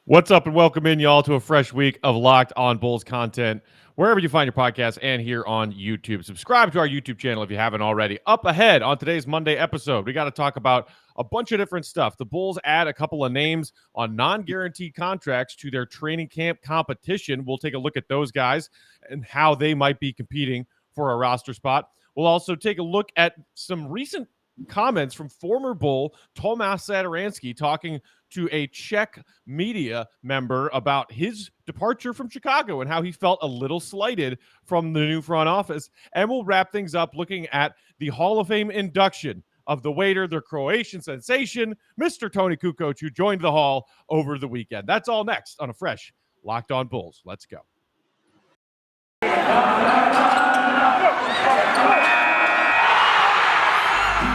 What's up and welcome in, y'all, to a fresh week of Locked On Bulls content, wherever you find your podcast and here on YouTube. Subscribe to our YouTube channel if you haven't already. Up ahead on today's Monday episode, we got to talk about a bunch of different stuff. The Bulls add a couple of names on non-guaranteed contracts to their training camp competition. We'll take a look at those guys and how they might be competing for a roster spot. We'll also take a look at some recent comments from former Bull Tomas Satoransky talking to a Czech media member about his departure from Chicago and how he felt a little slighted from the new front office. And we'll wrap things up looking at the Hall of Fame induction of the waiter, the Croatian sensation, Mr. Toni Kukoc, who joined the Hall over the weekend. That's all next on a fresh Locked On Bulls. Let's go.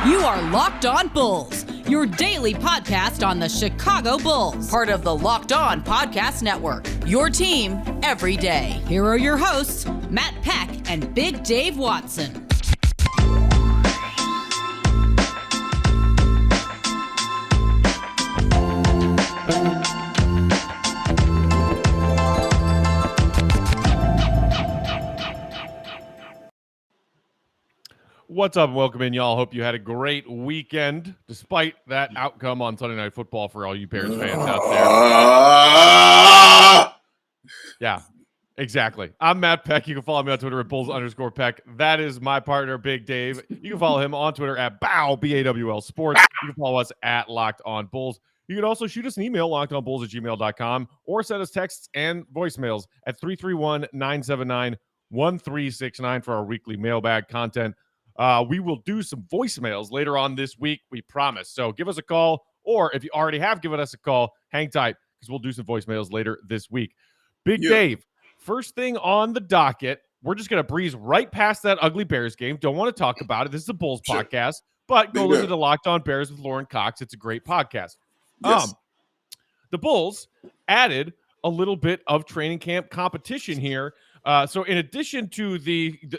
You are Locked On Bulls, your daily podcast on the Chicago Bulls, part of the Locked On Podcast Network, your team every day. Here are your hosts, Matt Peck and Big Dave Watson. What's up and welcome in, y'all. Hope you had a great weekend, despite that outcome on Sunday Night Football for all you Bears fans out there. Yeah, exactly. I'm Matt Peck. You can follow me on Twitter at Bulls_Peck. That is my partner, Big Dave. You can follow him on Twitter at BAWL Sports. You can follow us at Locked On Bulls. You can also shoot us an email, lockedonbulls@gmail.com, or send us texts and voicemails at 331-979-1369 for our weekly mailbag content. We will do some voicemails later on this week, we promise. So give us a call, or if you already have given us a call, hang tight because we'll do some voicemails later this week. Big Dave, first thing on the docket, we're just going to breeze right past that ugly Bears game. Don't want to talk about it. This is a Bulls podcast, but go listen to Locked On Bears with Lauren Cox. It's a great podcast. Yes. The Bulls added a little bit of training camp competition here. So in addition to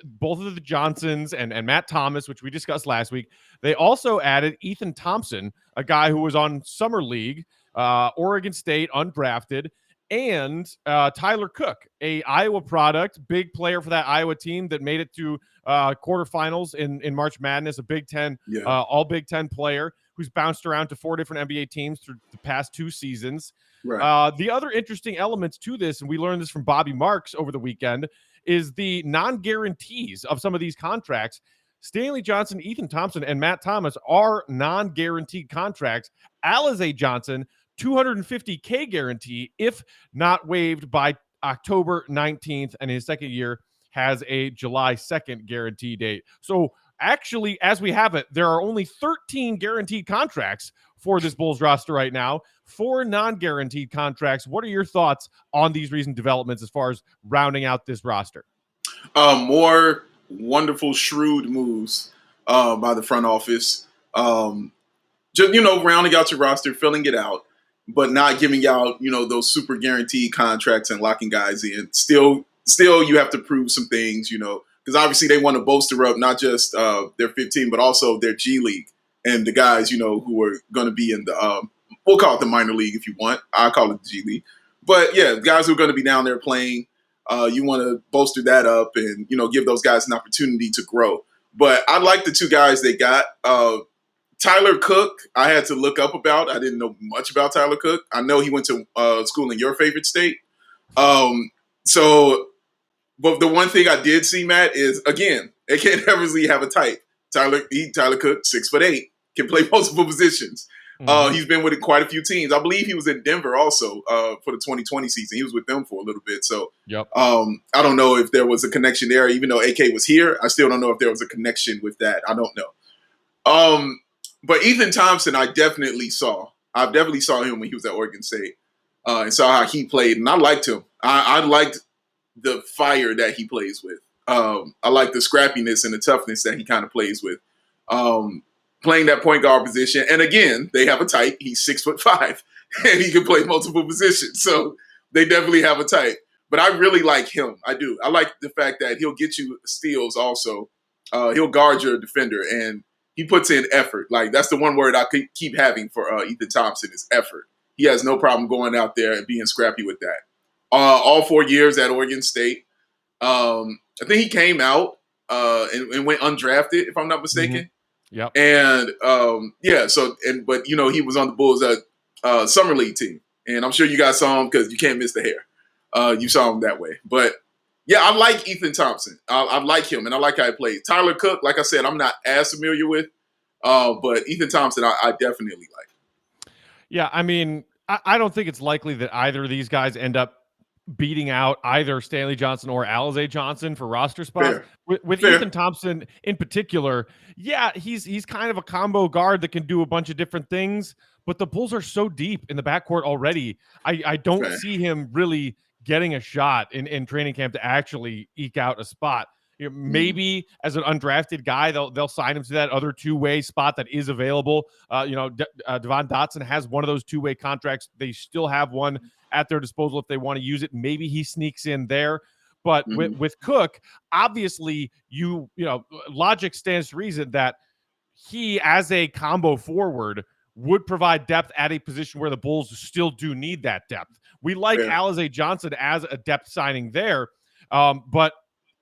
both of the Johnsons and Matt Thomas, which we discussed last week, they also added Ethan Thompson, a guy who was on Summer League, Oregon State, undrafted, and Tyler Cook, a Iowa product, big player for that Iowa team that made it to quarterfinals in March Madness, a Big Ten, all Big Ten player who's bounced around to 4 different NBA teams through the past 2 seasons. Right. The other interesting elements to this, and we learned this from Bobby Marks over the weekend, is the non-guarantees of some of these contracts. Stanley Johnson, Ethan Thompson, and Matt Thomas are non-guaranteed contracts. Alize Johnson, $250K guarantee if not waived by October 19th, and his second year has a July 2nd guarantee date. So actually, as we have it, there are only 13 guaranteed contracts for this Bulls roster right now, 4 non-guaranteed contracts. What are your thoughts on these recent developments as far as rounding out this roster? More wonderful, shrewd moves by the front office. Just, rounding out your roster, filling it out, but not giving out, those super guaranteed contracts and locking guys in. Still, you have to prove some things, because obviously they want to bolster up not just their 15, but also their G League and the guys, who are going to be in the, we'll call it the minor league if you want. I call it the G League. But, yeah, guys who are going to be down there playing, you want to bolster that up and, give those guys an opportunity to grow. But I like the 2 guys they got. Tyler Cook, I had to look up about. I didn't know much about Tyler Cook. I know he went to school in your favorite state. But the one thing I did see, Matt, is, again, they can't never really have a type. Tyler Cook, 6'8", can play multiple positions. He's been with quite a few teams. I believe he was in Denver also for the 2020 season. He was with them for a little bit. So I don't know if there was a connection there. Even though AK was here, I still don't know if there was a connection with that. I don't know. But Ethan Thompson, I definitely saw. I definitely saw him when he was at Oregon State and saw how he played. And I liked him. I liked the fire that he plays with. I like the scrappiness and the toughness that he kind of plays with. Playing that point guard position. And again, they have a type. He's 6'5", and he can play multiple positions. So they definitely have a type. But I really like him. I do. I like the fact that he'll get you steals also. He'll guard your defender, and he puts in effort. Like, that's the one word I keep having for Ethan Thompson is effort. he has no problem going out there and being scrappy with that. All 4 years at Oregon State. I think he came out and went undrafted, if I'm not mistaken. Yep. And but he was on the Bulls summer league team, and I'm sure you guys saw him because you can't miss the hair. You saw him that way, but yeah, I like Ethan Thompson. I like him, and I like how he plays. Tyler Cook, like I said, I'm not as familiar with, but Ethan Thompson, I definitely like. Yeah, I mean, I don't think it's likely that either of these guys end up beating out either Stanley Johnson or Alize Johnson for roster spots. With Ethan Thompson in particular, yeah, he's kind of a combo guard that can do a bunch of different things, but the Bulls are so deep in the backcourt already. I don't see him really getting a shot in training camp to actually eke out a spot. Maybe as an undrafted guy, they'll sign him to that other two-way spot that is available. Devon Dotson has one of those two-way contracts. They still have one at their disposal if they want to use it. Maybe he sneaks in there. But with Cook, obviously, logic stands to reason that he, as a combo forward, would provide depth at a position where the Bulls still do need that depth. We like Alize Johnson as a depth signing there, but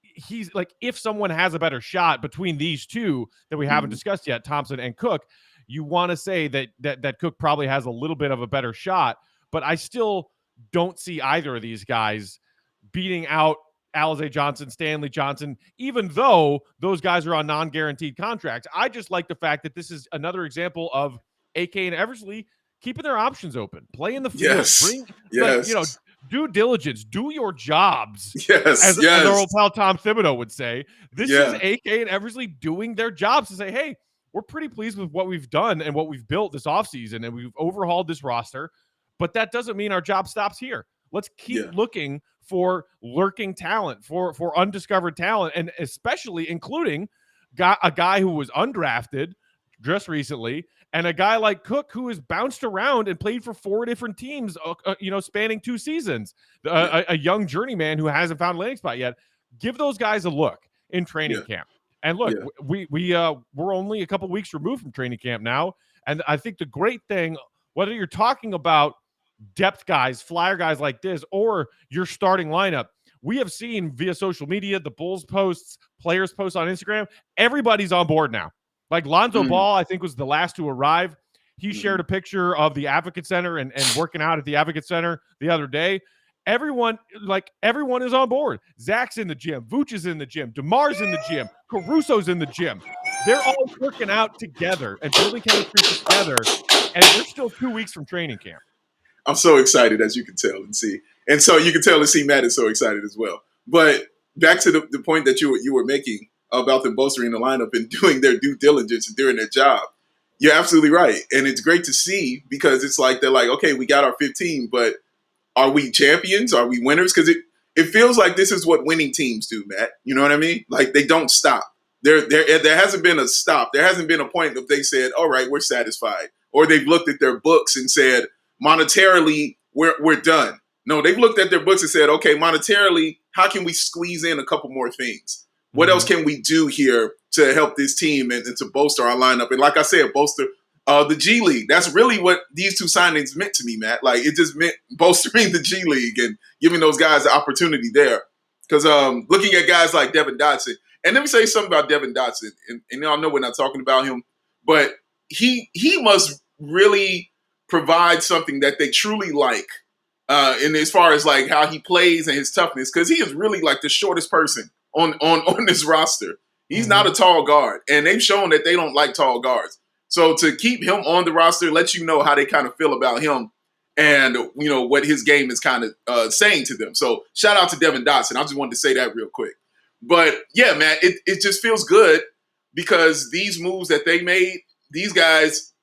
he's like, if someone has a better shot between these two that we haven't discussed yet, Thompson and Cook, you want to say that Cook probably has a little bit of a better shot, but I still don't see either of these guys beating out Alize Johnson, Stanley Johnson, even though those guys are on non-guaranteed contracts. I just like the fact that this is another example of AK and Eversley keeping their options open, play in the field, due diligence, do your jobs. As our old pal Tom Thibodeau would say. This is AK and Eversley doing their jobs to say, hey, we're pretty pleased with what we've done and what we've built this offseason, and we've overhauled this roster, but that doesn't mean our job stops here. Let's keep looking for lurking talent, for undiscovered talent, and especially including a guy who was undrafted just recently, and a guy like Cook who has bounced around and played for 4 different teams, spanning 2 seasons, a young journeyman who hasn't found a landing spot yet. Give those guys a look in training camp. And look, we're only a couple weeks removed from training camp now, and I think the great thing, whether you're talking about depth guys, flyer guys like this, or your starting lineup, we have seen via social media, the Bulls posts, players posts on Instagram, everybody's on board now. Like Lonzo Ball, I think, was the last to arrive. He shared a picture of the Advocate Center and working out at the Advocate Center the other day. Everyone is on board. Zach's in the gym. Vooch is in the gym. DeMar's in the gym. Caruso's in the gym. They're all working out together and building chemistry together, and they're still 2 weeks from training camp. I'm so excited, as you can tell and see. And so you can tell and see Matt is so excited as well. But back to the point that you were making about them bolstering the lineup and doing their due diligence and doing their job. You're absolutely right. And it's great to see, because it's like they're like, okay, we got our 15, but are we champions? Are we winners? Because it feels like this is what winning teams do, Matt. You know what I mean? Like, they don't stop. There hasn't been a stop. There hasn't been a point that they said, all right, we're satisfied. Or they've looked at their books and said, monetarily, we're done. No, they've looked at their books and said, okay, monetarily, how can we squeeze in a couple more things? What else can we do here to help this team and to bolster our lineup? And like I said, bolster the G League. That's really what these 2 signings meant to me, Matt. Like, it just meant bolstering the G League and giving those guys the opportunity there. Because looking at guys like Devon Dotson, and let me say something about Devon Dotson, and y'all know we're not talking about him, but he must really provide something that they truly like, and as far as like how he plays and his toughness, because he is really like the shortest person on this roster. He's not a tall guard, and they've shown that they don't like tall guards. So to keep him on the roster lets you know how they kind of feel about him, and what his game is kind of saying to them. So shout out to Devon Dotson. I just wanted to say that real quick. But yeah, man, it just feels good, because these moves that they made, these guys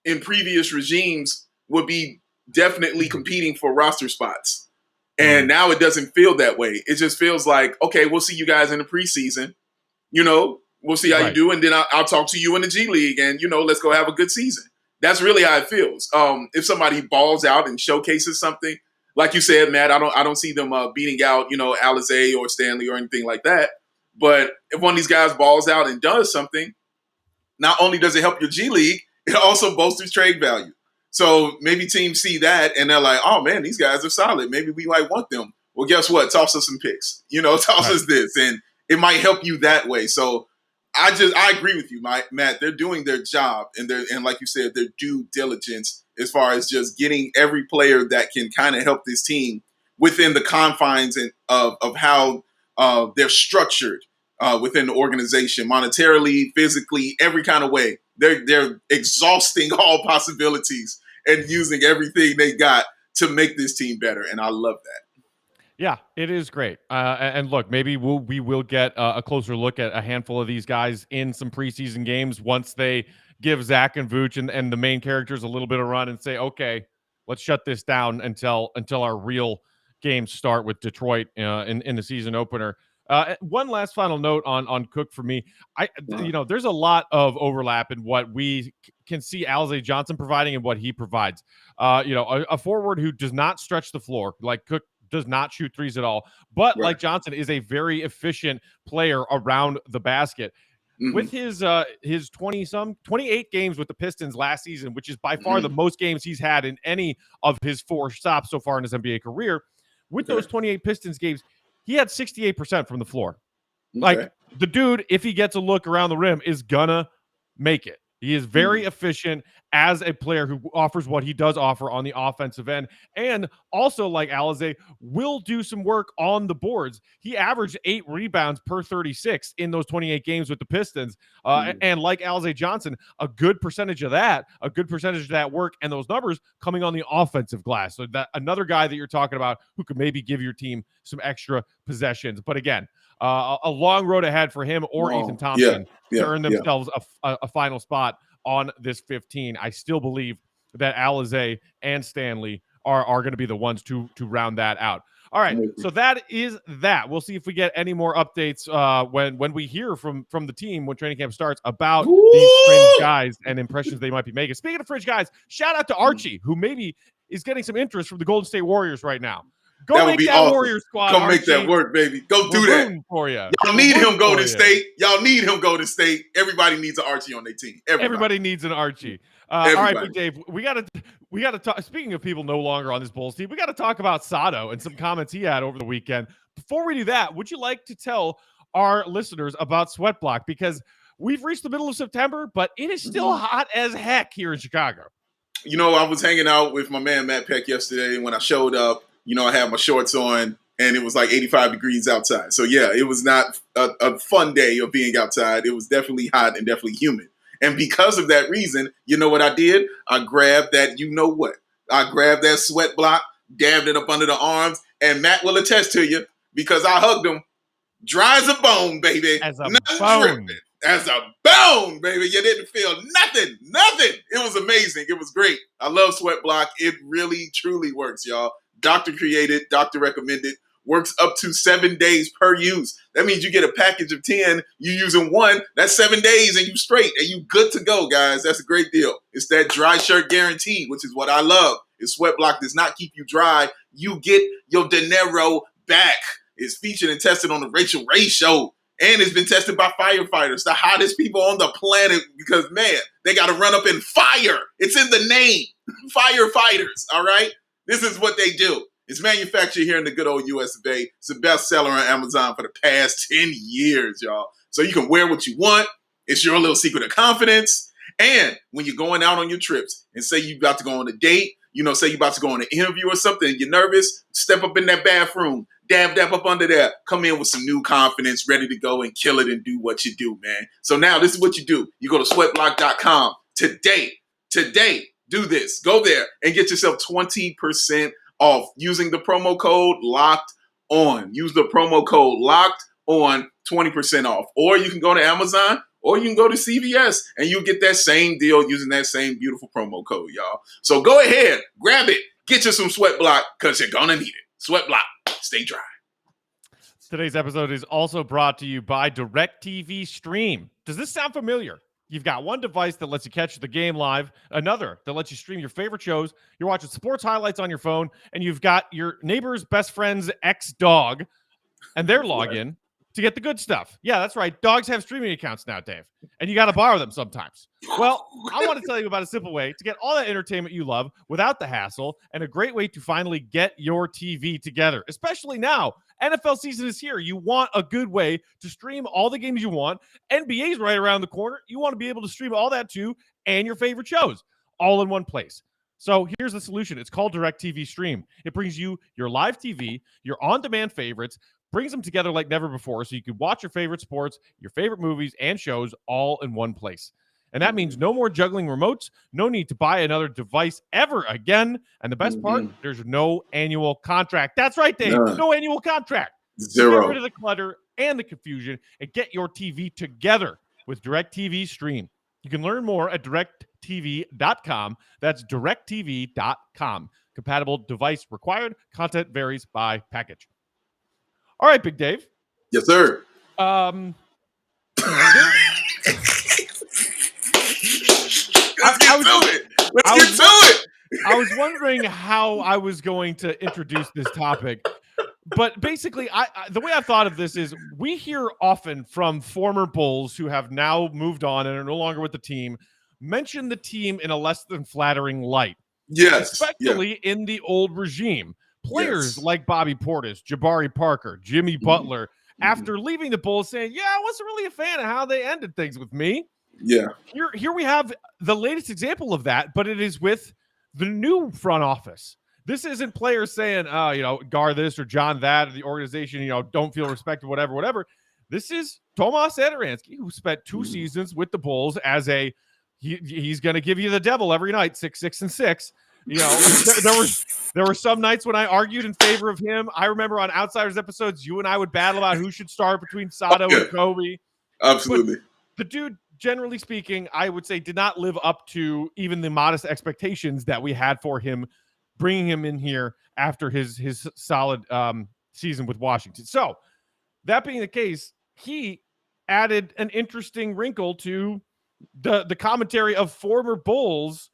in previous regimes would be definitely competing for roster spots. And now it doesn't feel that way. It just feels like, okay, we'll see you guys in the preseason. We'll see how you do. And then I'll talk to you in the G League, and, let's go have a good season. That's really how it feels. If somebody balls out and showcases something, like you said, Matt, I don't see them beating out, Alize or Stanley or anything like that. But if one of these guys balls out and does something, not only does it help your G League, it also bolsters trade value. So maybe teams see that and they're like, oh man, these guys are solid. Maybe we might want them. Well, guess what? Toss us some picks. Toss us this. And it might help you that way. So I agree with you, Matt. They're doing their job and like you said, their due diligence as far as just getting every player that can kind of help this team within the confines of how they're structured within the organization, monetarily, physically, every kind of way. They're exhausting all possibilities and using everything they got to make this team better, and I love that. Yeah, it is great. And look, maybe we will get a closer look at a handful of these guys in some preseason games once they give Zach and Vooch and the main characters a little bit of run and say, okay, let's shut this down until our real games start with Detroit in the season opener. One last final note on Cook for me. There's a lot of overlap in what we can see Alize Johnson providing and what he provides. A forward who does not stretch the floor like Cook does not shoot threes at all, but like Johnson is a very efficient player around the basket. Mm-hmm. With his 28 games with the Pistons last season, which is by far the most games he's had in any of his 4 stops so far in his NBA career. With those 28 Pistons games, he had 68% from the floor. Like the dude, if he gets a look around the rim, is gonna make it. He is very efficient as a player who offers what he does offer on the offensive end. And also, like Alize, will do some work on the boards. He averaged 8 rebounds per 36 in those 28 games with the Pistons. And like Alize Johnson, a good percentage of that work and those numbers coming on the offensive glass. So that another guy that you're talking about who could maybe give your team some extra possessions. But again, a long road ahead for him or Ethan Thompson to earn themselves a final spot on this 15. I still believe that Alize and Stanley are going to be the ones to round that out. All right, so that is that. We'll see if we get any more updates when we hear from the team when training camp starts about these fringe guys and impressions they might be making. Speaking of fringe guys, shout out to Archie, who maybe is getting some interest from the Golden State Warriors right now. Go make that awesome. Warrior squad. Go make that work, baby. Go do that. For you. Y'all need him Golden State. Y'all need him Golden State. Everybody needs an Archie on their team. Everybody needs an Archie. All right, Big Dave, we gotta talk. Speaking of people no longer on this Bulls team, we got to talk about Sato and some comments he had over the weekend. Before we do that, would you like to tell our listeners about Sweat Block? Because we've reached the middle of September, but it is still hot as heck here in Chicago. I was hanging out with my man Matt Peck yesterday, and when I showed up, I had my shorts on, and it was like 85 degrees outside. So, yeah, it was not a fun day of being outside. It was definitely hot and definitely humid. And because of that reason, you know what I did? I grabbed that, I grabbed that Sweat Block, dabbed it up under the arms, and Matt will attest to you because I hugged him. Dry as a bone, baby. As a bone. As a bone, baby. You didn't feel nothing. It was amazing. It was great. I love Sweat Block. It really, truly works, y'all. Doctor created, doctor recommended, works up to 7 days per use. That means you get a package of 10, you using one, that's 7 days and you straight and you good to go, guys. That's a great deal. It's that dry shirt guarantee, which is what I love. If Sweat Block does not keep you dry, you get your dinero back. It's featured and tested on the Rachel Ray Show. And it's been tested by firefighters, the hottest people on the planet, because, man, they got to run up in fire. It's in the name. Firefighters, all right? This is what they do. It's manufactured here in the good old US of A. It's a bestseller on Amazon for the past 10 years, y'all. So you can wear what you want. It's your little secret of confidence. And when you're going out on your trips and say you're about to go on a date, say you're about to go on an interview or something and you're nervous, step up in that bathroom, dab up under there, come in with some new confidence, ready to go and kill it and do what you do, man. So now this is what you do. You go to sweatblock.com today. Do this. Go there and get yourself 20% off using the promo code Locked On. Use the promo code Locked On, 20% off. Or you can go to Amazon or you can go to CVS and you get that same deal using that same beautiful promo code, y'all. So go ahead, grab it, get you some Sweat Block because you're going to need it. Sweat Block, stay dry. Today's episode is also brought to you by DirecTV Stream. Does this sound familiar? You've got one device that lets you catch the game live, another that lets you stream your favorite shows. You're watching sports highlights on your phone, and you've got your neighbor's best friend's ex-dog and their login to get the good stuff. Yeah, that's right. Dogs have streaming accounts now, Dave, and you got to borrow them sometimes. Well, I want to tell you about a simple way to get all that entertainment you love without the hassle, and a great way to finally get your TV together, especially now. NFL season is here. You want a good way to stream all the games you want. NBA's right around the corner. You want to be able to stream all that too, and your favorite shows all in one place. So here's the solution. It's called DirecTV Stream. It brings you your live TV, your on-demand favorites, brings them together like never before, so you can watch your favorite sports, your favorite movies, and shows all in one place. And that means no more juggling remotes, no need to buy another device ever again. And the best part, there's no annual contract. That's right, Dave. No annual contract. Zero. Get rid of the clutter and the confusion and get your TV together with DirecTV Stream. You can learn more at directtv.com. That's directtv.com. Compatible device required. Content varies by package. All right, Big Dave. Yes, sir. Let's get to it. I was wondering how I was going to introduce this topic, but basically, the way I've thought of this is we hear often from former Bulls who have now moved on and are no longer with the team mention the team in a less than flattering light. Yes. Especially in the old regime. Players like Bobby Portis, Jabari Parker, Jimmy Butler, after leaving the Bulls saying, yeah, I wasn't really a fan of how they ended things with me. Yeah. Here we have the latest example of that, but it is with the new front office. This isn't players saying, Gar this or John that, or the organization, don't feel respected, whatever. This is Tomas Satoransky, who spent 2 seasons with the Bulls as he's going to give you the devil every night, 6, 6, and 6. There were some nights when I argued in favor of him. I remember on Outsiders episodes, you and I would battle about who should start between Sato and Kobe. Absolutely. But the dude, generally speaking, I would say did not live up to even the modest expectations that we had for him, bringing him in here after his solid season with Washington. So that being the case, he added an interesting wrinkle to the commentary of former Bulls,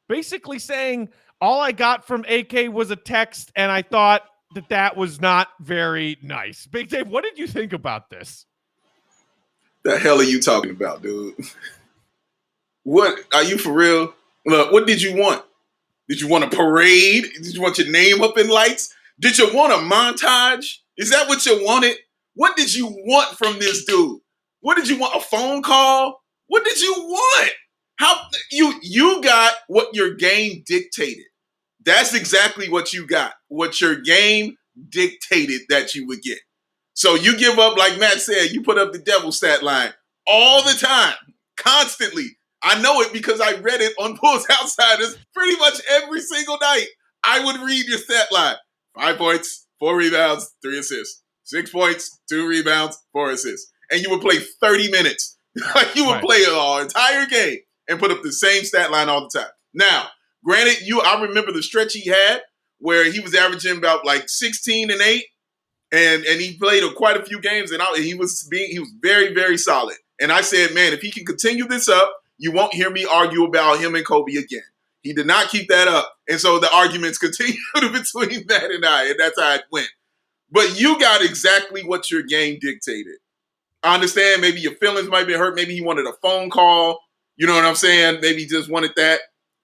basically saying all I got from AK was a text, and I thought that was not very nice. Big Dave, what did you think about this? The hell are you talking about, dude? What are you for real? Look, what did you want? Did you want a parade? Did you want your name up in lights? Did you want a montage? Is that what you wanted? What did you want from this dude? What did you want? A phone call? What did you want? How you got what your game dictated. That's exactly what you got. What your game dictated that you would get. So you give up, like Matt said, you put up the devil stat line all the time, constantly. I know it because I read it on Bulls Outsiders pretty much every single night. I would read your stat line. 5 points, 4 rebounds, 3 assists. 6 points, 2 rebounds, 4 assists. And you would play 30 minutes. You would play an entire game and put up the same stat line all the time. Now, granted, I remember the stretch he had where he was averaging about like 16 and 8, and he played quite a few games, and he was very, very solid. And I said, man, if he can continue this up, you won't hear me argue about him and Kobe again. He did not keep that up, and so the arguments continued between Matt and I, and that's how it went. But you got exactly what your game dictated. I understand maybe your feelings might be hurt. Maybe he wanted a phone call. You know what I'm saying? Maybe he just wanted that.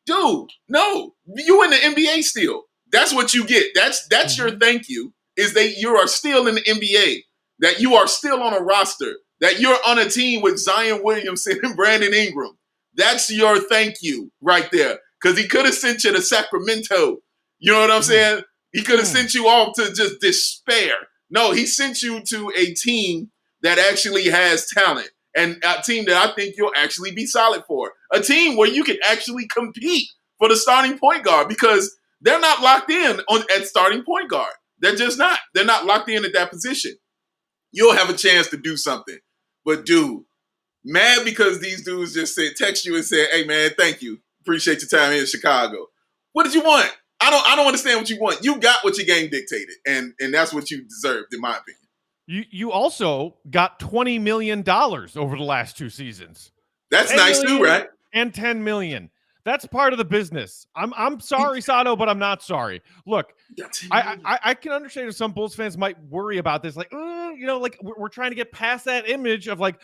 Dude, no. You in the NBA still. That's what you get. That's your thank you, is that you are still in the NBA, that you are still on a roster, that you're on a team with Zion Williamson and Brandon Ingram. That's your thank you right there. Because he could have sent you to Sacramento. You know what I'm saying? He could have sent you off to just despair. No, he sent you to a team that actually has talent, and a team that I think you'll actually be solid for. A team where you can actually compete for the starting point guard, because they're not locked in at starting point guard. They're just not. They're not locked in at that position. You'll have a chance to do something. But dude, mad because these dudes just text you and said, hey man, thank you. Appreciate your time here in Chicago. What did you want? I don't understand what you want. You got what your game dictated, and that's what you deserved, in my opinion. You also got $20 million over the last 2 seasons. That's nice too, right? And $10 million. That's part of the business. I'm sorry, Sato, but I'm not sorry. Look, I can understand if some Bulls fans might worry about this. Like, like we're trying to get past that image of like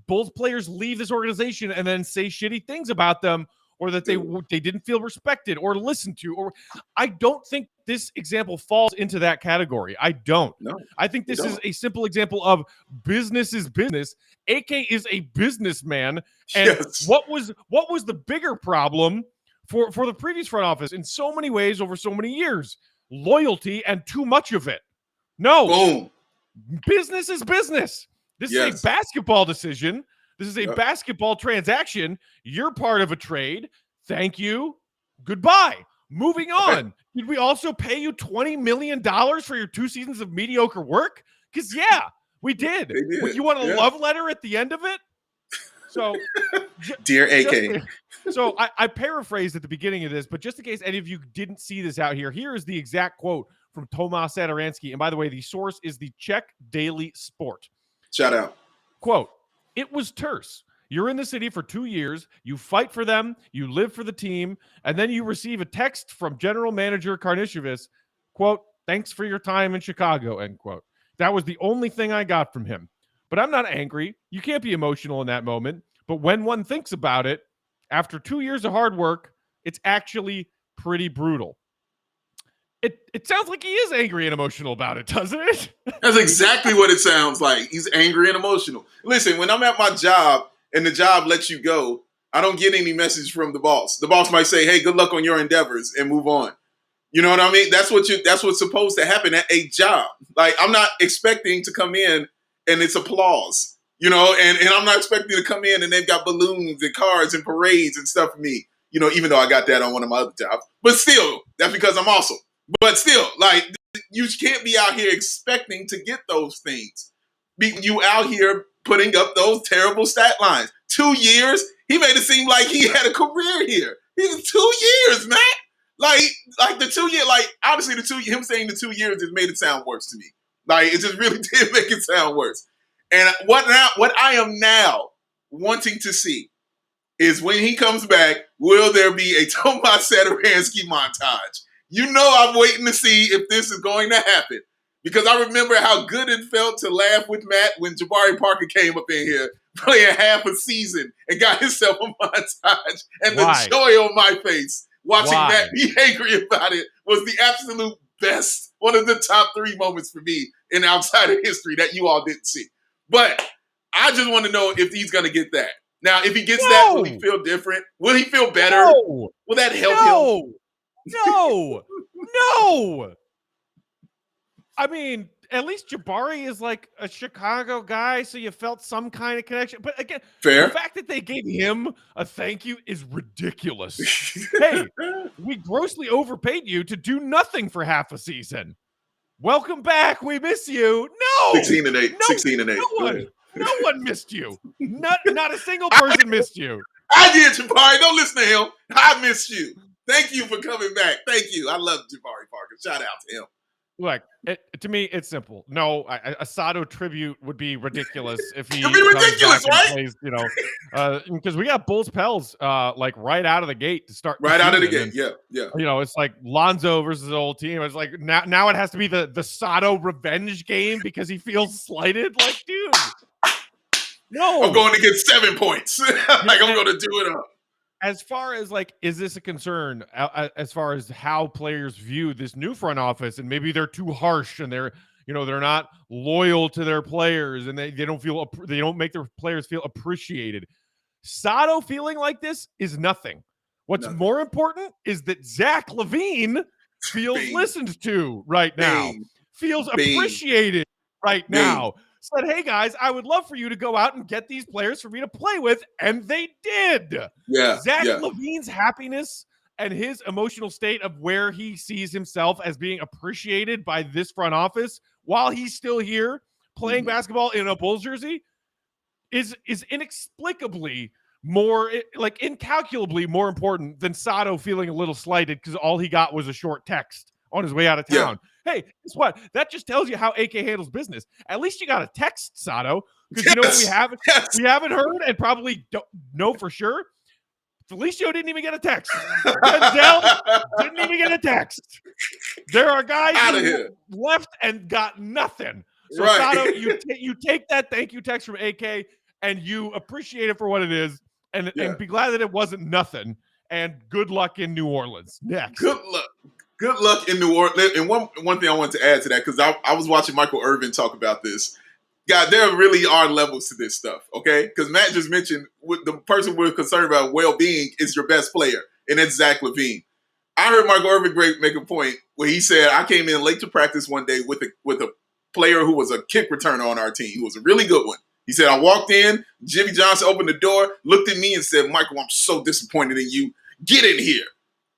Bulls players leave this organization and then say shitty things about them, or that they didn't feel respected or listened to. Or I don't think this example falls into that category. I don't. No, I think this is a simple example of business is business. AK is a businessman. And what was the bigger problem for the previous front office in so many ways over so many years? Loyalty and too much of it. No. Boom. Business is business. This is a basketball decision. This is a basketball transaction. You're part of a trade. Thank you. Goodbye. Moving on. Did we also pay you $20 million for your 2 seasons of mediocre work? Because, we did. You want a love letter at the end of it? So, Dear AK. So I paraphrased at the beginning of this, but just in case any of you didn't see this out here, here is the exact quote from Tomas Satoransky. And by the way, the source is the Czech Daily Sport. Shout out. Quote, "It was terse. You're in the city for 2 years. You fight for them. You live for the team. And then you receive a text from general manager Karnisovas, quote, 'Thanks for your time in Chicago,' end quote. That was the only thing I got from him. But I'm not angry. You can't be emotional in that moment. But when one thinks about it, after 2 years of hard work, it's actually pretty brutal." It sounds like he is angry and emotional about it, doesn't it? That's exactly what it sounds like. He's angry and emotional. Listen, when I'm at my job and the job lets you go, I don't get any message from the boss. The boss might say, "Hey, good luck on your endeavors," and move on. You know what I mean? That's what's supposed to happen at a job. Like, I'm not expecting to come in and it's applause, and I'm not expecting to come in and they've got balloons and cards and parades and stuff for me, even though I got that on one of my other jobs. But still, that's because I'm awesome. But still, like, you can't be out here expecting to get those things. You out here putting up those terrible stat lines. 2 years, he made it seem like he had a career here. He was 2 years, man. Like the 2 year, like, obviously him saying the 2 years just made it sound worse to me. Like, it just really did make it sound worse. And what I am now wanting to see is when he comes back, will there be a Tomas Satoransky montage? I'm waiting to see if this is going to happen. Because I remember how good it felt to laugh with Matt when Jabari Parker came up in here playing half a season and got himself a montage. And the joy on my face watching Matt be angry about it was the absolute best, one of the top 3 moments for me in outsider history that you all didn't see. But I just want to know if he's going to get that. Now, if he gets that, will he feel different? Will he feel better? No. Will that help him? No. I mean, at least Jabari is like a Chicago guy, so you felt some kind of connection. But again, the fact that they gave him a thank you is ridiculous. Hey, we grossly overpaid you to do nothing for half a season. Welcome back. We miss you. No. 16-8. 16-8. No one missed you. Not a single person missed you. I did, Jabari. Don't listen to him. I missed you. Thank you for coming back. Thank you. I love Jabari Parker. Shout out to him. Look, to me, it's simple. No, a Sato tribute would be ridiculous if he. It'd be ridiculous, right? Plays, because we got Bulls Pels like right out of the gate to start. Right out of the gate, yeah. It's like Lonzo versus the old team. It's like now it has to be the Sato revenge game because he feels slighted. Like, dude, no, I'm going to get 7 points. I'm going to do it up. As far as like, is this a concern as far as how players view this new front office, and maybe they're too harsh and they're not loyal to their players and they don't make their players feel appreciated. Sato feeling like this is nothing. What's more important is that Zach LaVine feels listened to right now, feels appreciated right now. Said, "Hey guys, I would love for you to go out and get these players for me to play with," and they did. Zach LaVine's happiness and his emotional state of where he sees himself as being appreciated by this front office while he's still here playing basketball in a Bulls jersey is inexplicably more, like incalculably more important than Sato feeling a little slighted because all he got was a short text on his way out of town. Hey, guess what? That just tells you how AK handles business. At least you got a text, Sato, because you know what we haven't heard and probably don't know for sure. Felicio didn't even get a text. Denzel didn't even get a text. There are guys who left and got nothing. So Sato, you take that thank you text from AK and you appreciate it for what it is, and be glad that it wasn't nothing. And good luck in New Orleans. Next. Good luck. Good luck in New Orleans. And one thing I want to add to that, because I was watching Michael Irvin talk about this. God, there really are levels to this stuff, okay? Because Matt just mentioned the person we're concerned about well-being is your best player, and that's Zach LaVine. I heard Michael Irvin make a point where he said, I came in late to practice one day with a player who was a kick returner on our team, who was a really good one. He said, I walked in, Jimmy Johnson opened the door, looked at me and said, Michael, I'm so disappointed in you. Get in here.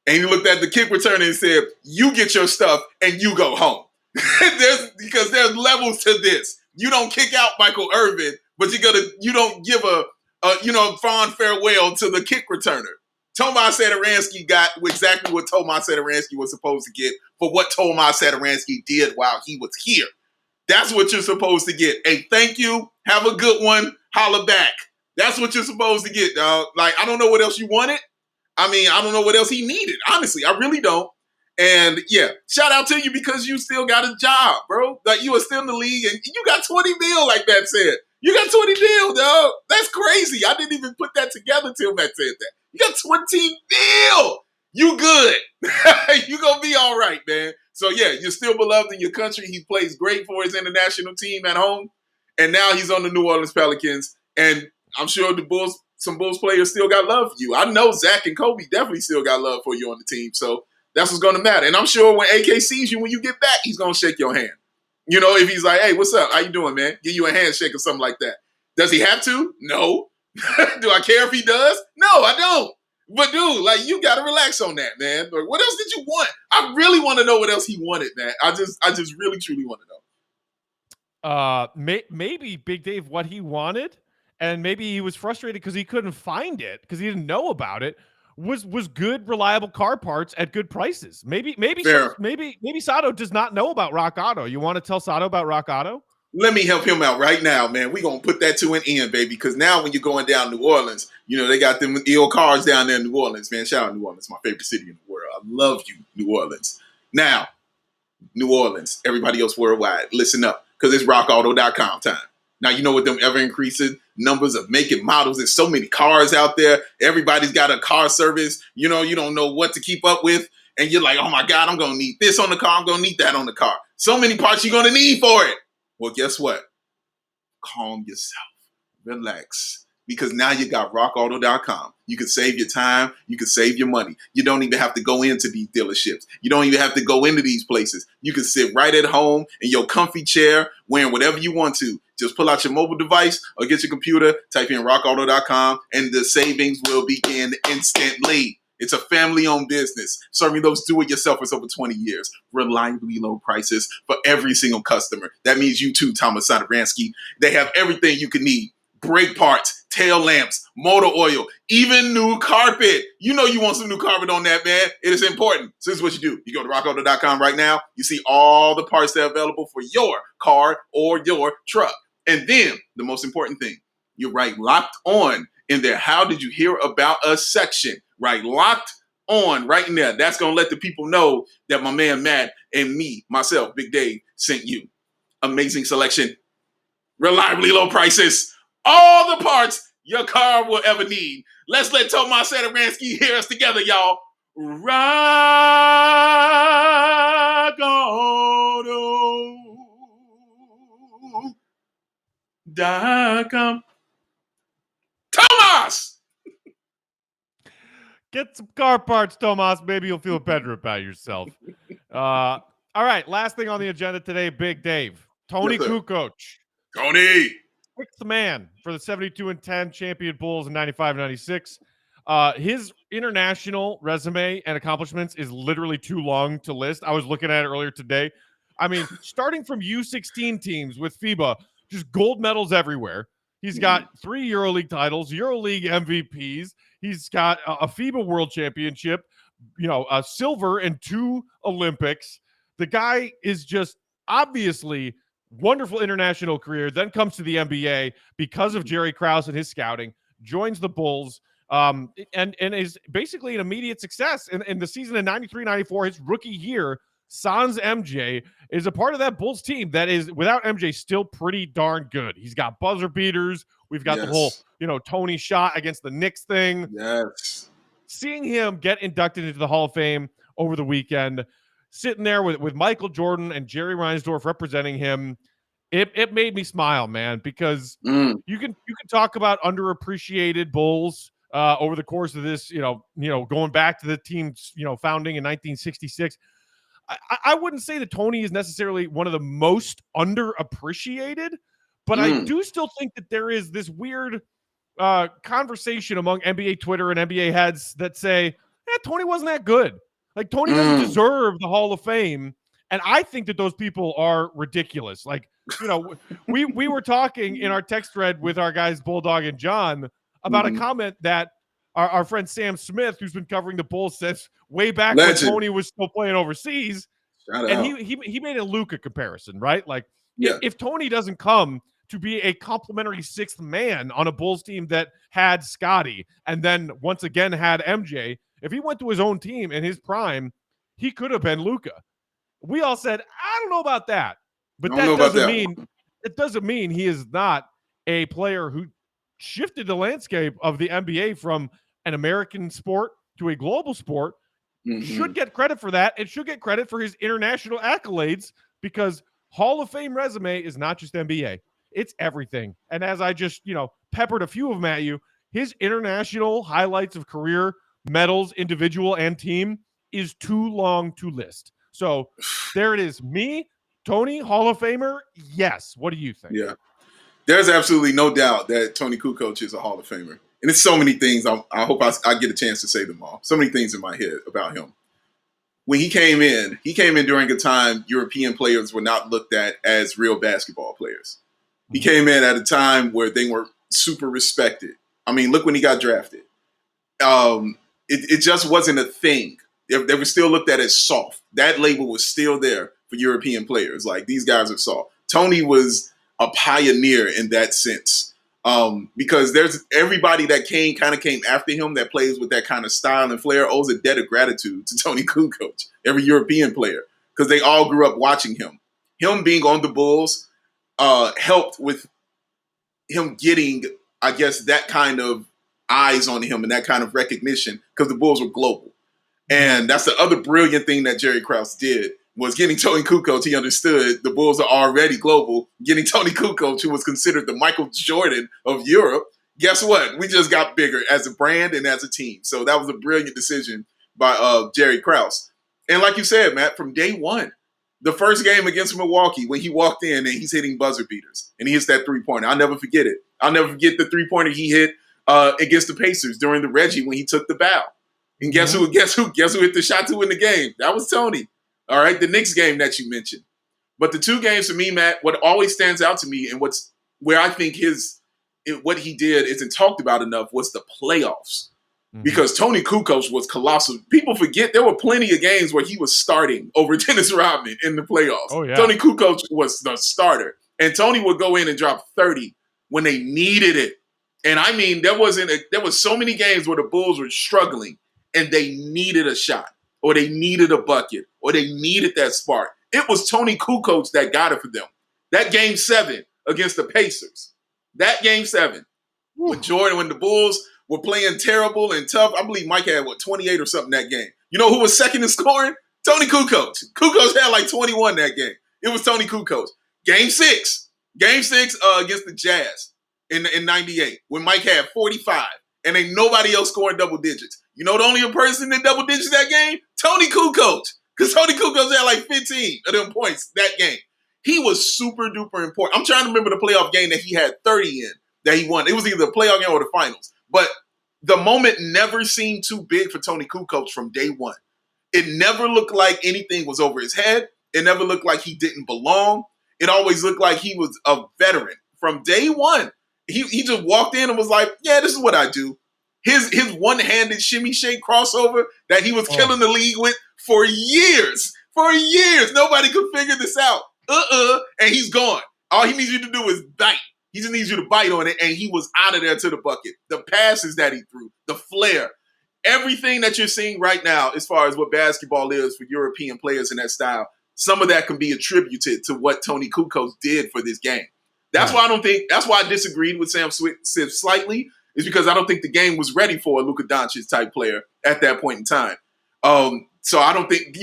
And he looked at the kick returner and said, you get your stuff and you go home. Because there's levels to this. You don't kick out Michael Irvin, but you don't give a fond farewell to the kick returner. Tomas Satoransky got exactly what Tomas Satoransky was supposed to get for what Tomas Satoransky did while he was here. That's what you're supposed to get. A thank you, have a good one, holla back. That's what you're supposed to get, dog. Like, I don't know what else you wanted. I mean, I don't know what else he needed. Honestly, I really don't. And yeah, shout out to you because you still got a job, bro. Like, you are still in the league and you got 20 mil, like Matt said. You got 20 mil, dog. That's crazy. I didn't even put that together till Matt said that. You got 20 mil. You good. You gonna be all right, man. So yeah, you're still beloved in your country. He plays great for his international team at home. And now he's on the New Orleans Pelicans. And I'm sure some Bulls players still got love for you. I know Zach and Kobe definitely still got love for you on the team. So that's what's going to matter. And I'm sure when AK sees you, when you get back, he's going to shake your hand. You know, if he's like, hey, what's up? How you doing, man? Give you a handshake or something like that. Does he have to? No. Do I care if he does? No, I don't. But dude, like, you got to relax on that, man. Like, what else did you want? I really want to know what else he wanted, man. I just really, truly want to know. Maybe Big Dave, what he wanted, and maybe he was frustrated because he couldn't find it because he didn't know about it. Was good, reliable car parts at good prices. Maybe Sato does not know about Rock Auto. You want to tell Sato about Rock Auto? Let me help him out right now, man. We're going to put that to an end, baby, because now when you're going down New Orleans, you know, they got them ill cars down there in New Orleans, man. Shout out New Orleans, my favorite city in the world. I love you, New Orleans. Now, New Orleans, everybody else worldwide, listen up, because it's rockauto.com time. Now, you know what them ever-increasing numbers of making models. There's so many cars out there. Everybody's got a car service. You know, you don't know what to keep up with. And you're like, oh, my God, I'm going to need this on the car. I'm going to need that on the car. So many parts you're going to need for it. Well, guess what? Calm yourself. Relax. Because now you got rockauto.com. You can save your time. You can save your money. You don't even have to go into these dealerships. You don't even have to go into these places. You can sit right at home in your comfy chair, wearing whatever you want to. Just pull out your mobile device or get your computer, type in rockauto.com, and the savings will begin instantly. It's a family-owned business serving those do-it-yourselfers over 20 years. Reliably low prices for every single customer. That means you too, Tomas Satoransky. They have everything you can need. Brake parts, tail lamps, motor oil, even new carpet. You know you want some new carpet on that, man. It is important. So this is what you do. You go to rockauto.com right now. You see all the parts that are available for your car or your truck. And then the most important thing, you write locked on in there. How did you hear about us section? Right, locked on right in there. That's going to let the people know that my man Matt and me, myself, Big Dave, sent you. Amazing selection. Reliably low prices. All the parts your car will ever need. Let's let Tomas Satoransky hear us together, y'all. RockAuto.com. Tomas! Get some car parts, Tomas. Maybe you'll feel better about yourself. All right, last thing on the agenda today, Big Dave. Toni Kukoc. Tony! Sixth man for the 72-10 champion Bulls in 95-96. His international resume and accomplishments is literally too long to list. I was looking at it earlier today. I mean, starting from U16 teams with FIBA, just gold medals everywhere. He's got 3 EuroLeague titles, EuroLeague MVPs. He's got a FIBA World Championship, a silver and 2 Olympics. The guy is just obviously wonderful international career, then comes to the NBA because of Jerry Krause and his scouting, joins the Bulls, and is basically an immediate success. In the season of 93-94, his rookie year, Sans MJ is a part of that Bulls team that is, without MJ, still pretty darn good. He's got buzzer beaters. We've got the whole, Tony shot against the Knicks thing. Yes. Seeing him get inducted into the Hall of Fame over the weekend, sitting there with Michael Jordan and Jerry Reinsdorf representing him, it made me smile, man, because you can talk about underappreciated Bulls over the course of this, going back to the team's, founding in 1966. I wouldn't say that Tony is necessarily one of the most underappreciated, but I do still think that there is this weird conversation among NBA Twitter and NBA heads that say, Tony wasn't that good. Like, Tony doesn't deserve the Hall of Fame. And I think that those people are ridiculous. Like, we were talking in our text thread with our guys, Bulldog and John, about a comment that our friend Sam Smith, who's been covering the Bulls since way back when Tony was still playing overseas. He made a Luka comparison, right? Like, if Tony doesn't come to be a complimentary sixth man on a Bulls team that had Scottie and then once again had MJ, if he went to his own team in his prime, he could have been Luka. We all said, I don't know about that. But it doesn't mean he is not a player who shifted the landscape of the NBA from an American sport to a global sport. Should get credit for that. It should get credit for his international accolades, because Hall of Fame resume is not just NBA. It's everything. And as I just, peppered a few of them at you, his international highlights of career, medals, individual and team, is too long to list. So there it is. Me, Tony, Hall of Famer. Yes. What do you think? Yeah. There's absolutely no doubt that Toni Kukoc is a Hall of Famer. And it's so many things. I hope I get a chance to say them all. So many things in my head about him. When he came in during a time European players were not looked at as real basketball players. He came in at a time where they were super respected. I mean, look when he got drafted. It just wasn't a thing. They were still looked at as soft. That label was still there for European players. Like, these guys are soft. Tony was a pioneer in that sense. Because there's everybody that came after him that plays with that kind of style and flair owes a debt of gratitude to Toni Kukoc, every European player, because they all grew up watching him. Him being on the Bulls helped with him getting, I guess, that kind of eyes on him and that kind of recognition, because the Bulls were global. And that's the other brilliant thing that Jerry Krause did, was getting Toni Kukoc. He understood the Bulls are already global. Getting Toni Kukoc, who was considered the Michael Jordan of Europe, guess what? We just got bigger as a brand and as a team. So that was a brilliant decision by Jerry Krause. And like you said, Matt, from day one, the first game against Milwaukee, when he walked in and he's hitting buzzer beaters and he hits that three-pointer, I'll never forget it. I'll never forget the three-pointer he hit against the Pacers during the Reggie when he took the bow. And guess who hit the shot to win the game? That was Tony. All right, the Knicks game that you mentioned. But the two games for me, Matt, what always stands out to me and where I think what he did isn't talked about enough was the playoffs. Because Toni Kukoc was colossal. People forget there were plenty of games where he was starting over Dennis Rodman in the playoffs. Oh, yeah. Toni Kukoc was the starter. And Tony would go in and drop 30 when they needed it. And I mean, there was so many games where the Bulls were struggling and they needed a shot, or they needed a bucket, or they needed that spark. It was Toni Kukoc that got it for them. That game 7 against the Pacers. That game 7 when the Bulls were playing terrible and tough. I believe Mike had 28 or something that game. You know who was second in scoring? Toni Kukoc. Kukoc had like 21 that game. It was Toni Kukoc. Game 6 against the Jazz in 98 when Mike had 45 and ain't nobody else scoring double digits. You know the only person in double digits that game? Toni Kukoc. Because Toni Kukoc had like 15 of them points that game. He was super duper important. I'm trying to remember the playoff game that he had 30 in that he won. It was either the playoff game or the finals. But the moment never seemed too big for Toni Kukoc from day one. It never looked like anything was over his head. It never looked like he didn't belong. It always looked like he was a veteran. From day one, he just walked in and was like, yeah, this is what I do. His one-handed shimmy shake crossover that he was killing the league with for years. For years. Nobody could figure this out. And he's gone. All he needs you to do is bite. He just needs you to bite on it, and he was out of there to the bucket. The passes that he threw, the flair. everything that you're seeing right now, as far as what basketball is for European players in that style, some of that can be attributed to what Toni Kukoc did for this game. That's why I disagreed with Sam Swift slightly, is because I don't think the game was ready for a Luka Doncic type player at that point in time. So I don't think,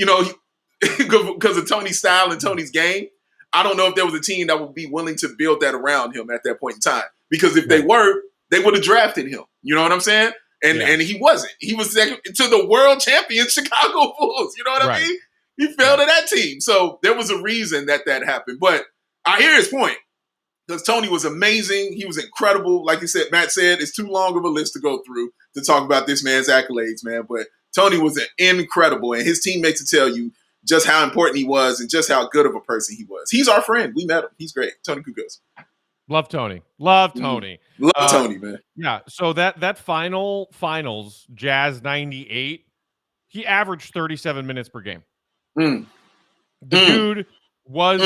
because of Tony's style and Tony's game, I don't know if there was a team that would be willing to build that around him at that point in time. Because if they were, they would have drafted him. You know what I'm saying? And he wasn't. He was second to the world champion Chicago Bulls. You know what I mean? He fell to that team. So there was a reason that happened. But I hear his point. Because Tony was amazing. He was incredible. Like you said, Matt said, it's too long of a list to go through to talk about this man's accolades, man. But Tony was incredible. And his teammates to tell you just how important he was and just how good of a person he was. He's our friend. We met him. He's great. Toni Kukoc. Love Tony. Love Tony. Love Tony, man. Yeah. So that finals, Jazz 98, he averaged 37 minutes per game. The dude was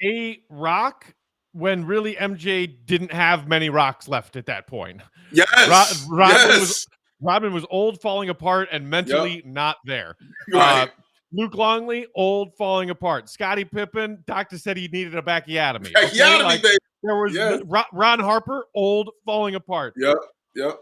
a rock when really MJ didn't have many rocks left at that point. Yes. Rodman was old, falling apart, and mentally not there. Right. Luke Longley, old, falling apart. Scottie Pippen, doctor said he needed a backiotomy. Baby. There was Ron Harper, old, falling apart. Yep.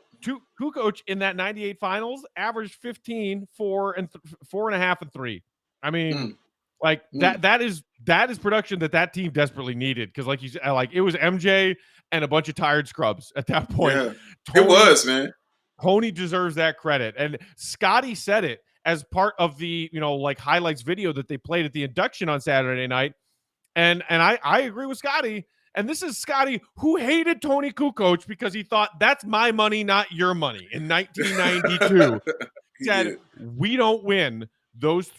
Kukoc in that 98 finals averaged 15, 4 and 4.5 and 3. I mean, that is production that team desperately needed, because like you said, like it was MJ and a bunch of tired scrubs at that point. Yeah. It was, man. Tony deserves that credit, and Scottie said it as part of the highlights video that they played at the induction on Saturday night, and I agree with Scottie. And this is Scottie, who hated Toni Kukoc because he thought that's my money, not your money. In 1992, he said we don't win those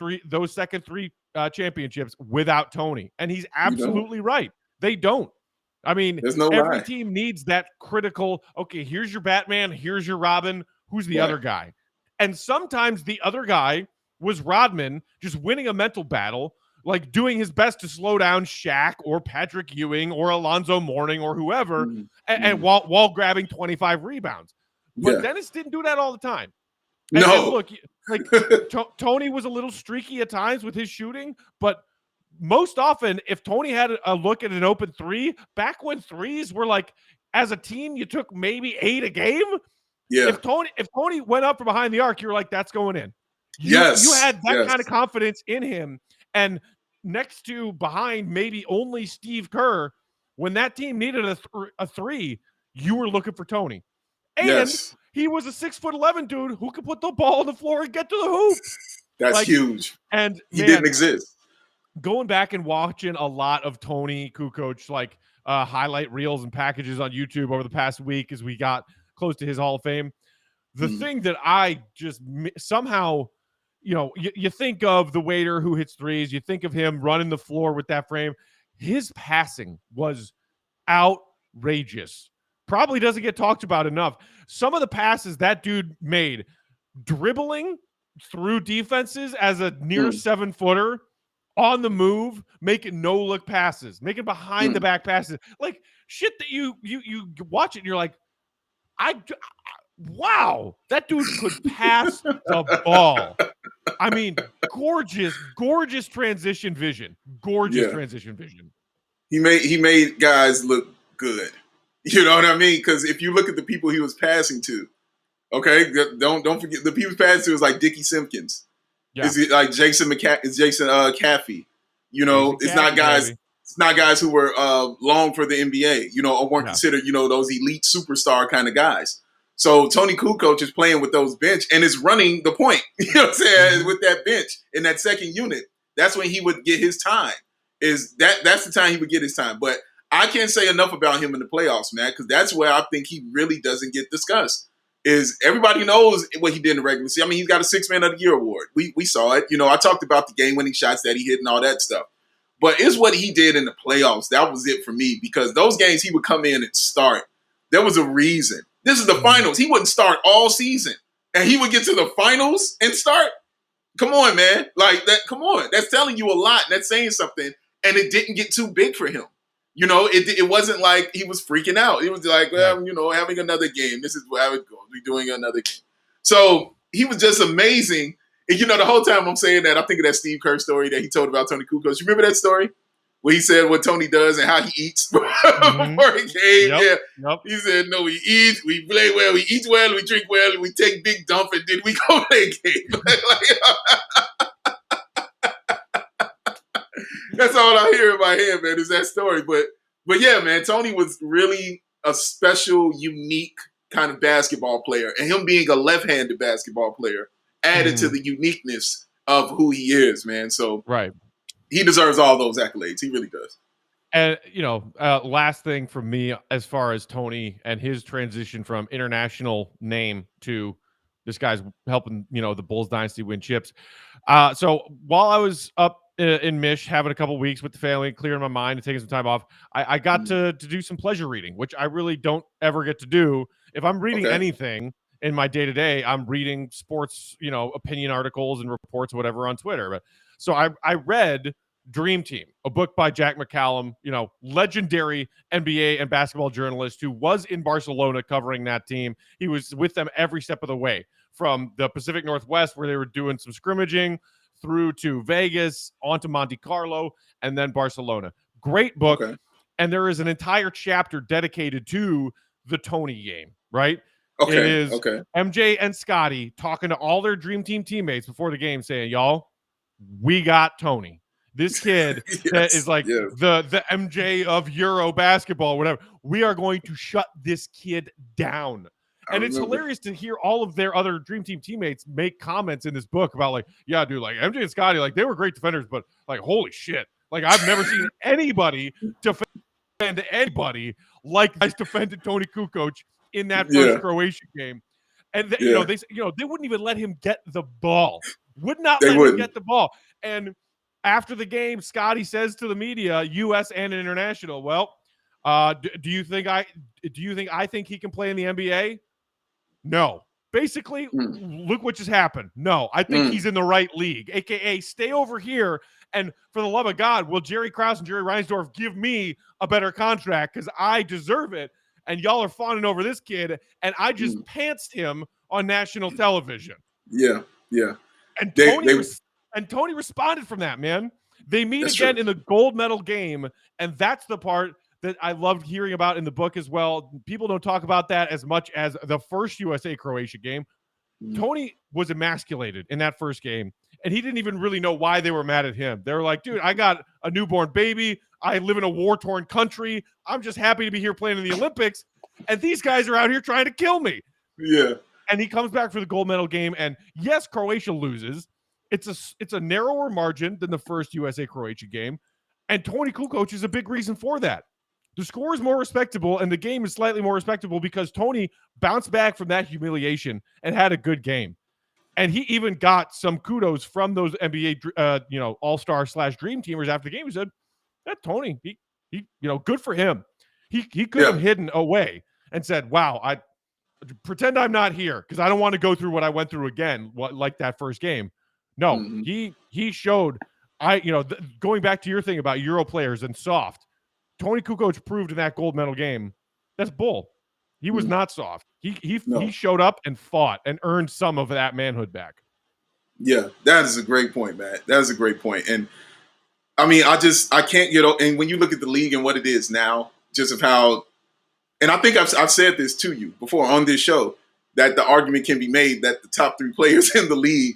second three championships without Tony, and he's absolutely right. They don't. I mean, every team needs that critical. Okay, here's your Batman, here's your Robin. Who's the other guy? And sometimes the other guy was Rodman, just winning a mental battle, like doing his best to slow down Shaq or Patrick Ewing or Alonzo Mourning or whoever, and while grabbing 25 rebounds. But Dennis didn't do that all the time. And look, like Tony was a little streaky at times with his shooting, but most often, if Tony had a look at an open three, back when threes were like, as a team, you took maybe 8 a game. Yeah. If Tony went up from behind the arc, you were like, that's going in. You had that kind of confidence in him. And next to behind maybe only Steve Kerr, when that team needed a three, you were looking for Tony. And he was a 6'11" dude who could put the ball on the floor and get to the hoop. That's huge. And he didn't exist. Going back and watching a lot of Toni Kukoc, highlight reels and packages on YouTube over the past week as we got close to his Hall of Fame. The thing that I just somehow, you think of the waiter who hits threes, you think of him running the floor with that frame. His passing was outrageous. Probably doesn't get talked about enough. Some of the passes that dude made, dribbling through defenses as a near 7-footer, on the move, making no-look passes, making behind-the-back passes. Like, shit that you watch it and you're like, wow, that dude could pass the ball. I mean, gorgeous transition vision. Transition vision. He made guys look good. You know what I mean? Because if you look at the people he was passing to, okay, don't forget the people he was passing to was like Dickie Simpkins. Yeah. Is it like Jason Caffey? It's not guys. Maybe. It's not guys who were long for the NBA. Or weren't considered those elite superstar kind of guys. So Toni Kukoc is playing with those bench and is running the point. You know what I'm saying? With that bench in that second unit, that's when he would get his time. That's the time he would get his time. But I can't say enough about him in the playoffs, man, because that's where I think he really doesn't get discussed. Is everybody knows what he did in the regular season. I mean, he's got a 6 Man of the Year award. We saw it. I talked about the game-winning shots that he hit and all that stuff. But it's what he did in the playoffs. That was it for me, because those games he would come in and start. There was a reason. This is the finals. He wouldn't start all season. And he would get to the finals and start. Come on, man. Like that. Come on. That's telling you a lot. That's saying something. And it didn't get too big for him. It wasn't like he was freaking out. It was like, well, having another game. This is how it goes. We're doing another game. So he was just amazing. And, the whole time I'm saying that, I think of that Steve Kerr story that he told about Toni Kukoc. You remember that story? Where he said what Tony does and how he eats before he came. Yep. He said, no, we eat, we play well, we eat well, we drink well, and we take big dump, and then we go play a game. That's all I hear in my head, man, is that story. But yeah, man, Tony was really a special, unique kind of basketball player. And him being a left-handed basketball player added to the uniqueness of who he is, man. So right. He deserves all those accolades. He really does. And, last thing from me as far as Tony and his transition from international name to this guy's helping, the Bulls dynasty win chips. So while I was up in Mish having a couple weeks with the family, clearing my mind and taking some time off, I got to do some pleasure reading, which I really don't ever get to do. If I'm reading anything in my day-to-day, I'm reading sports, opinion articles and reports, whatever, on Twitter. But so I read Dream Team, a book by Jack McCallum, legendary NBA and basketball journalist who was in Barcelona covering that team. He was with them every step of the way, from the Pacific Northwest, where they were doing some scrimmaging, through to Vegas, onto Monte Carlo, and then Barcelona. Great book. Okay. And there is an entire chapter dedicated to the Tony game, right? Okay. It is MJ and Scotty talking to all their Dream Team teammates before the game saying, y'all, we got Tony. This kid that is like the MJ of Euro basketball, whatever. We are going to shut this kid down. And it's hilarious to hear all of their other Dream Team teammates make comments in this book about like, yeah, dude, like MJ and Scotty, like they were great defenders, but like, holy shit. Like I've never seen anybody defend anybody like guys defended Toni Kukoc in that first Croatia game. And they wouldn't even let him get the ball. Would not let him get the ball. And after the game, Scotty says to the media, U.S. and international, well, do you think I think he can play in the NBA? No. Basically, look what just happened. No, I think he's in the right league, a.k.a. stay over here. And for the love of God, will Jerry Krause and Jerry Reinsdorf give me a better contract because I deserve it? And y'all are fawning over this kid, and I just pantsed him on national television. Yeah. And Tony responded from that, man. They meet again in the gold medal game, and that's the part that I loved hearing about in the book as well. People don't talk about that as much as the first USA-Croatia game. Tony was emasculated in that first game, and he didn't even really know why they were mad at him. They were like, dude, I got a newborn baby. I live in a war-torn country. I'm just happy to be here playing in the Olympics, and these guys are out here trying to kill me. Yeah. And he comes back for the gold medal game, and yes, Croatia loses. It's a narrower margin than the first USA-Croatia game, and Toni Kukoc is a big reason for that. The score is more respectable, and the game is slightly more respectable because Tony bounced back from that humiliation and had a good game. And he even got some kudos from those NBA, all-star / dream teamers after the game. He said, "That Tony, he, good for him. He could have hidden away and said, wow, I pretend I'm not here because I don't want to go through what I went through again, like that first game." No, he showed. Going back to your thing about Euro players and soft, Toni Kukoc proved in that gold medal game that's bull. He was not soft. He showed up and fought and earned some of that manhood back. Yeah, that is a great point, Matt. That is a great point. And I mean, I can't get. And when you look at the league and what it is now, just of how, and I think I've said this to you before on this show, that the argument can be made that the top 3 players in the league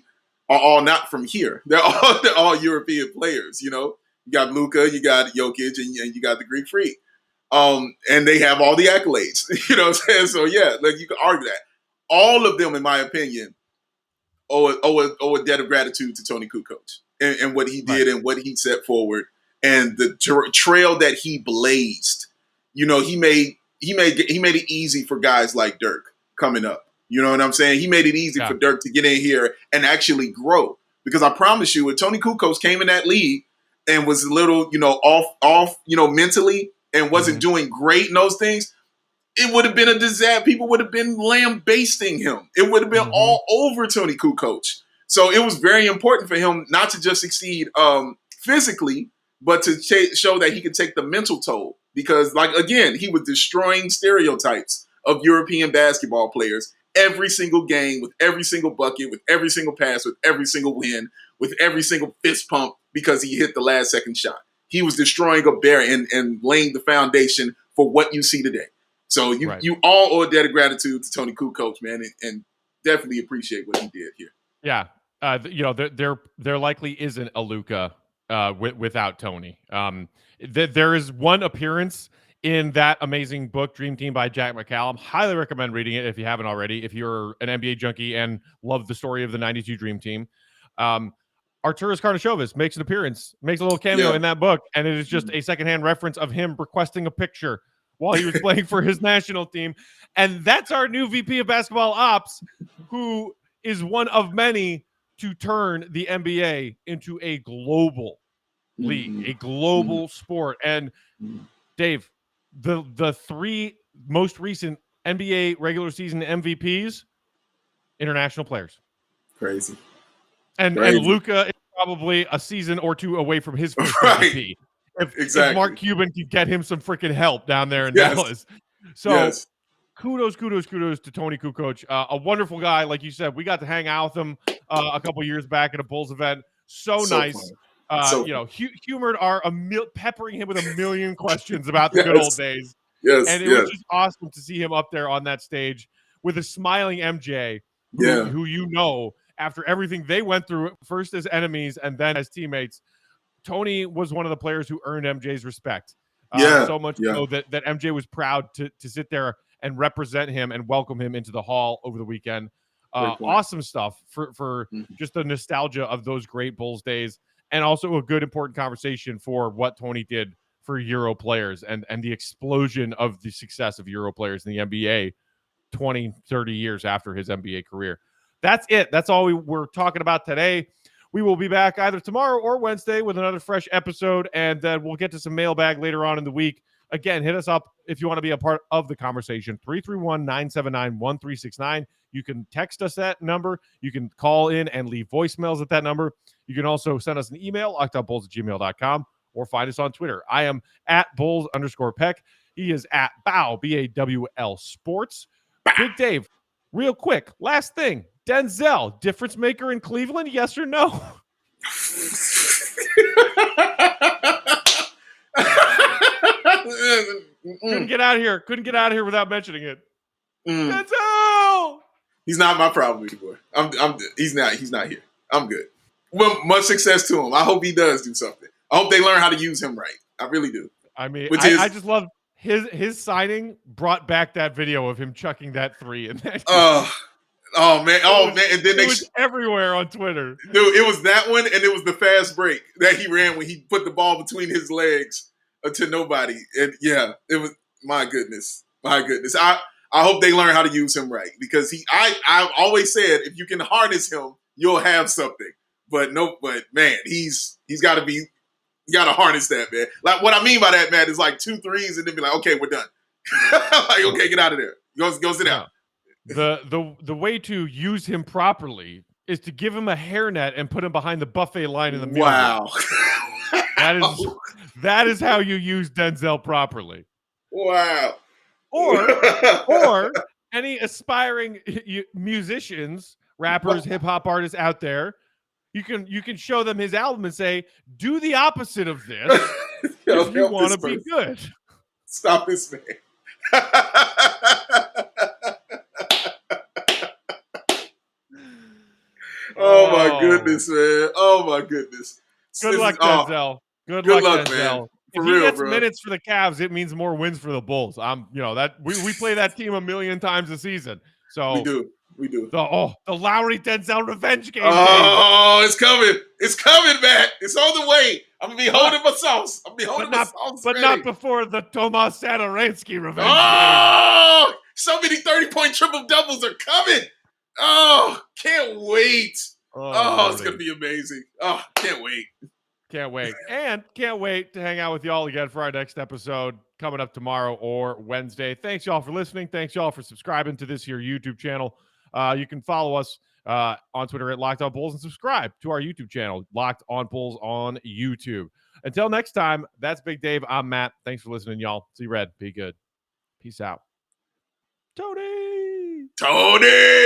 are all not from here. They're all European players. You got Luka, you got Jokic, and you got the Greek Freak. And they have all the accolades. You know what I'm saying? So yeah, like you can argue that. All of them, in my opinion, owe a debt of gratitude to Toni Kukoc and what he did and what he set forward and the trail that he blazed. He made it easy for guys like Dirk coming up. You know what I'm saying? He made it easy for Dirk to get in here and actually grow. Because I promise you, if Toni Kukoc came in that league and was a little, off, mentally and wasn't doing great in those things, it would have been a disaster. People would have been lambasting him. It would have been all over Toni Kukoc. So it was very important for him not to just succeed physically, but to show that he could take the mental toll. Because, he was destroying stereotypes of European basketball players every single game, with every single bucket, with every single pass, with every single win, with every single fist pump because he hit the last second shot. He was destroying a bear and laying the foundation for what you see today. So you all owe a debt of gratitude to Toni Kukoc, man, and definitely appreciate what he did here. Yeah. There likely isn't a Luka without Toni. There is one appearance in that amazing book, Dream Team by Jack McCallum. Highly recommend reading it if you haven't already, if you're an NBA junkie and love the story of the 92 Dream Team. Arturas Karnisovas makes an appearance, makes a little cameo in that book, and it is just a secondhand reference of him requesting a picture while he was playing for his national team. And that's our new VP of basketball ops, who is one of many to turn the NBA into a global league, a global sport. And Dave, the three most recent NBA regular season MVPs, international players. Crazy. And Luka is probably a season or two away from his first MVP. If Mark Cuban could get him some freaking help down there in Dallas. So kudos to Toni Kukoc. A wonderful guy. Like you said, we got to hang out with him a couple years back at a Bulls event. So nice. Humored peppering him with a million questions about the good old days. And it was just awesome to see him up there on that stage with a smiling MJ, who after everything they went through, first as enemies and then as teammates, Toni was one of the players who earned MJ's respect. So much so that MJ was proud to sit there and represent him and welcome him into the hall over the weekend. Awesome stuff for just the nostalgia of those great Bulls days, and also a good, important conversation for what Toni did for Euro players and the explosion of the success of Euro players in the NBA 20, 30 years after his NBA career. That's it. That's all we're talking about today. We will be back either tomorrow or Wednesday with another fresh episode, and then we'll get to some mailbag later on in the week. Again, hit us up if you want to be a part of the conversation, 331-979-1369. You can text us that number. You can call in and leave voicemails at that number. You can also send us an email, lockedonbulls@gmail.com, or find us on Twitter. I am at Bulls_Peck. He is at Bow, BAWL Sports. Big Dave, real quick, last thing. Denzel, difference maker in Cleveland, yes or no? Couldn't get out of here without mentioning it. Denzel! He's not my problem anymore. He's not here. I'm good. Well, much success to him. I hope he does do something. I hope they learn how to use him right. I really do. I mean, I just love his signing brought back that video of him chucking that three in that. Oh man! And then it was everywhere on Twitter. Dude, it was that one, and it was the fast break that he ran when he put the ball between his legs to nobody. And it was my goodness. I hope they learn how to use him right, because I've always said if you can harness him, you'll have something. But man, he's got to be. You got to harness that, man. Like what I mean by that, man, is like 2 threes and then be like, okay, we're done. Like, okay, get out of there. Go sit down. The way to use him properly is to give him a hairnet and put him behind the buffet line in the middle. Wow. That is how you use Denzel properly. Wow. Or any aspiring musicians, rappers, hip hop artists out there, you can show them his album and say, do the opposite of this if you want to be good. Stop this, man. Oh my goodness, man. Oh my goodness. Good luck, Denzel. Good luck, Denzel. Man. If he gets minutes for the Cavs, it means more wins for the Bulls. That we play that team 1,000,000 times a season. So we do. The Lowry Denzel revenge game. Oh, it's coming. It's coming, Matt. It's on the way. I'm gonna be holding my sauce. But not before the Tomas Satoransky revenge game. So many 30-point triple doubles are coming. Oh, can't wait. It's going to be amazing. Oh, can't wait. Can't wait. And can't wait to hang out with y'all again for our next episode coming up tomorrow or Wednesday. Thanks, y'all, for listening. Thanks, y'all, for subscribing to this here YouTube channel. You can follow us on Twitter at Locked On Bulls and subscribe to our YouTube channel, Locked On Bulls on YouTube. Until next time, that's Big Dave. I'm Matt. Thanks for listening, y'all. See Red. Be good. Peace out. Tony! Tony!